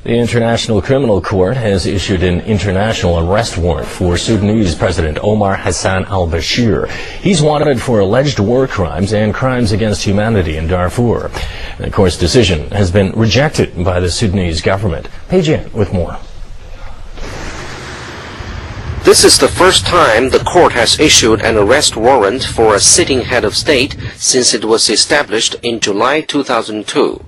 The International Criminal Court has issued an international arrest warrant for Sudanese President Omar Hassan al-Bashir. He's wanted for alleged war crimes and crimes against humanity in Darfur. The court's decision has been rejected by the Sudanese government. Page in with more. This is the first time the court has issued an arrest warrant for a sitting head of state since it was established in July 2002.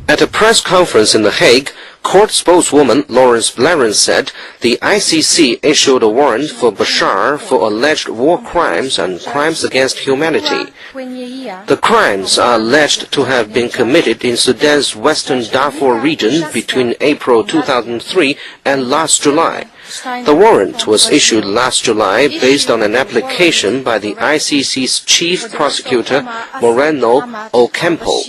At a press conference in The Hague, court spokeswoman Lawrence Blaren said the ICC issued a warrant for Bashir for alleged war crimes and crimes against humanity. The crimes are alleged to have been committed in Sudan's western Darfur region between April 2003 and last July. The warrant was issued last July based on an application by the ICC's chief prosecutor, Moreno Ocampo.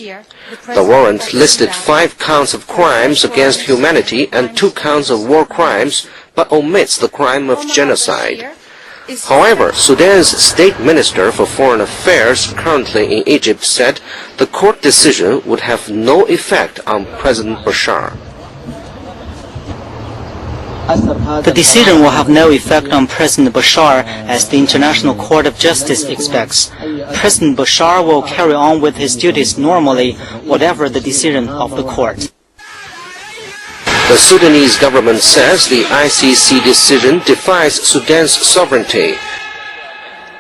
The warrant listed 5 counts of crimes against humanity and 2 counts of war crimes, but omits the crime of genocide. However, Sudan's State Minister for Foreign Affairs currently in Egypt said the court decision would have no effect on President Bashir. The decision will have no effect on President Bashir, as the International Court of Justice expects. President Bashir will carry on with his duties normally, whatever the decision of the court. The Sudanese government says the ICC decision defies Sudan's sovereignty.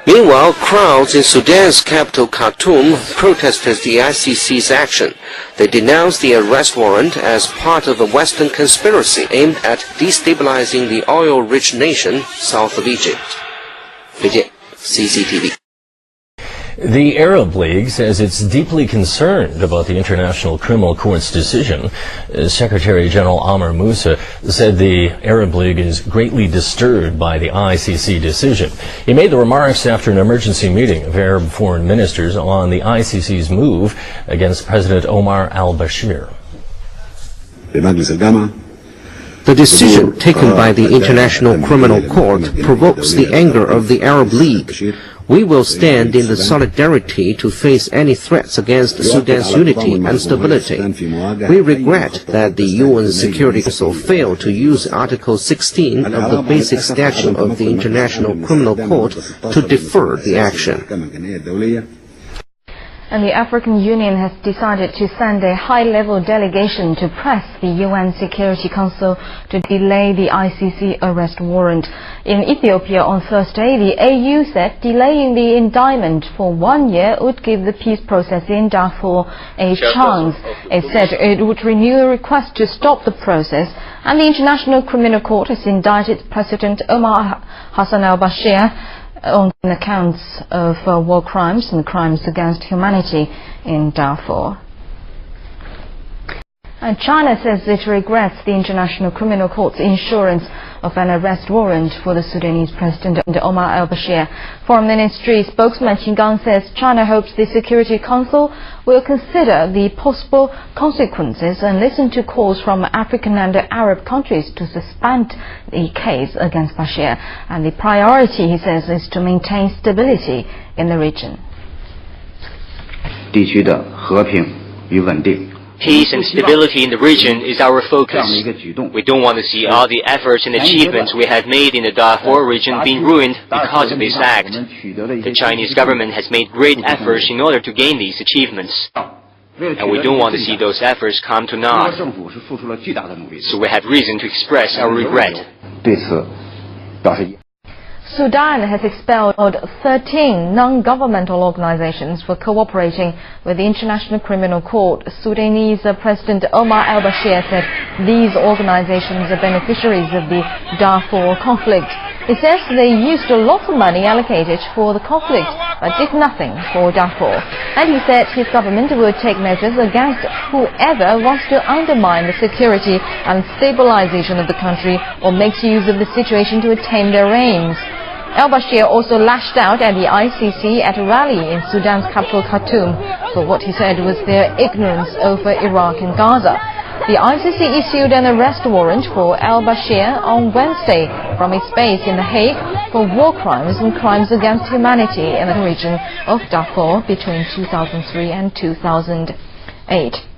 Meanwhile, crowds in Sudan's capital Khartoum protested the ICC's action. They denounced the arrest warrant as part of a Western conspiracy aimed at destabilizing the oil-rich nation south of Egypt. CCTV. The Arab League says it's deeply concerned about the International Criminal Court's decision. Secretary General Amr Moussa said the Arab League is greatly disturbed by the ICC decision. He made the remarks after an emergency meeting of Arab foreign ministers on the ICC's move against President Omar al-Bashir. The decision taken by the International Criminal Court provokes the anger of the Arab League. We will stand in the solidarity to face any threats against Sudan's unity and stability. We regret that the UN Security Council failed to use Article 16 of the Basic Statute of the International Criminal Court to defer the action. And the African Union has decided to send a high-level delegation to press the UN Security Council to delay the ICC arrest warrant. In Ethiopia on Thursday, the AU said delaying the indictment for 1 year would give the peace process in Darfur a chance. It said it would renew a request to stop the process, and the International Criminal Court has indicted President Omar Hassan al-Bashir on accounts of war crimes and crimes against humanity in Darfur. And China says it regrets the International Criminal Court's issuance of an arrest warrant for the Sudanese President Omar al-Bashir. Foreign Ministry spokesman Qin Gang says China hopes the Security Council will consider the possible consequences and listen to calls from African and Arab countries to suspend the case against Bashir. And the priority, he says, is to maintain stability in the region. Peace and stability in the region is our focus. We don't want to see all the efforts and achievements we have made in the Darfur region being ruined because of this act. The Chinese government has made great efforts in order to gain these achievements, and we don't want to see those efforts come to naught. So we have reason to express our regret. Sudan has expelled 13 non-governmental organizations for cooperating with the International Criminal Court. Sudanese President Omar al-Bashir said these organizations are beneficiaries of the Darfur conflict. He says they used a lot of money allocated for the conflict but did nothing for Darfur. And he said his government would take measures against whoever wants to undermine the security and stabilization of the country or makes use of the situation to attain their aims. Al-Bashir also lashed out at the ICC at a rally in Sudan's capital Khartoum for what he said was their ignorance over Iraq and Gaza. The ICC issued an arrest warrant for al-Bashir on Wednesday from its base in The Hague for war crimes and crimes against humanity in the region of Darfur between 2003 and 2008.